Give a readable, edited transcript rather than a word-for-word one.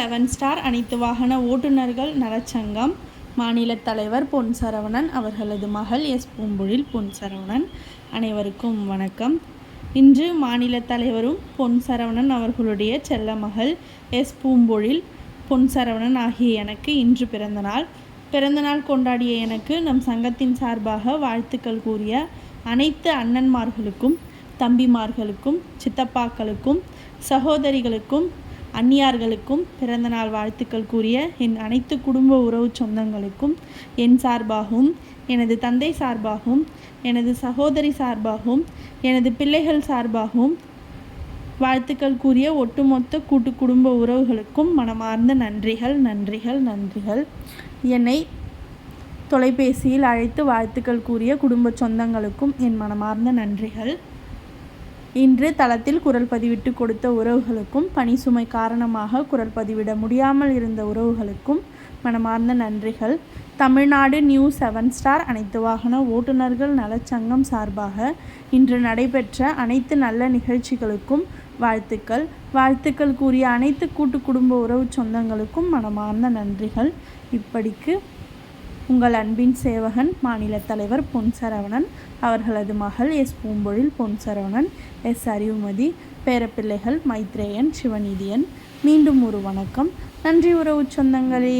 7 star அனைத்து வாகன ஓட்டுநர்கள் நலச்சங்கம் மாநில தலைவர் பொன் சரவணன் அவர்களது மகள் எஸ் பூம்பொழில் பொன் சரவணன். அனைவருக்கும் வணக்கம். இன்று மாநில தலைவரும் பொன் சரவணன் அவர்களுடைய செல்ல மகள் எஸ் பூம்பொழில் பொன் சரவணன் ஆகிய எனக்கு இன்று பிறந்தநாள் கொண்டாடிய எனக்கு நம் சங்கத்தின் சார்பாக வாழ்த்துக்கள் கூறிய அனைத்து அண்ணன்மார்களுக்கும், தம்பிமார்களுக்கும், சித்தப்பாக்களுக்கும், சகோதரிகளுக்கும், அந்நியார்களுக்கும் பிறந்தநாள் வாழ்த்துக்கள் கூறிய என் அனைத்து குடும்ப உறவு சொந்தங்களுக்கும் என் சார்பாகவும், எனது தந்தை சார்பாகவும், எனது சகோதரி சார்பாகவும், எனது பிள்ளைகள் சார்பாகவும் வாழ்த்துக்கள் கூறிய ஒட்டுமொத்த கூட்டு குடும்ப உறவுகளுக்கும் மனமார்ந்த நன்றிகள். என்னை தொலைபேசியில் அழைத்து வாழ்த்துக்கள் கூறிய குடும்ப சொந்தங்களுக்கும் என் மனமார்ந்த நன்றிகள். இன்று தளத்தில் குரல் பதிவிட்டு கொடுத்த உறவுகளுக்கும், பணி சுமை காரணமாக குரல் பதிவிட முடியாமல் இருந்த உறவுகளுக்கும் மனமார்ந்த நன்றிகள். தமிழ்நாடு நியூ 7 ஸ்டார் அனைத்து வாகன ஓட்டுநர்கள் நலச்சங்கம் சார்பாக இன்று நடைபெற்ற அனைத்து நல்ல நிகழ்ச்சிகளுக்கும் வாழ்த்துக்கள் கூறிய அனைத்து கூட்டு குடும்ப உறவு சொந்தங்களுக்கும் மனமார்ந்த நன்றிகள். இப்படிக்கு உங்கள் அன்பின் சேவகன் மாநில தலைவர் பொன் சரவணன், அவர்களது மகள் எஸ் பூம்பொழில் பொன் சரவணன், எஸ் அறிவுமதி, பேரப்பிள்ளைகள் மைத்ரேயன், சிவநீதியன். மீண்டும் ஒரு வணக்கம். நன்றி உறவு சொந்தங்களே.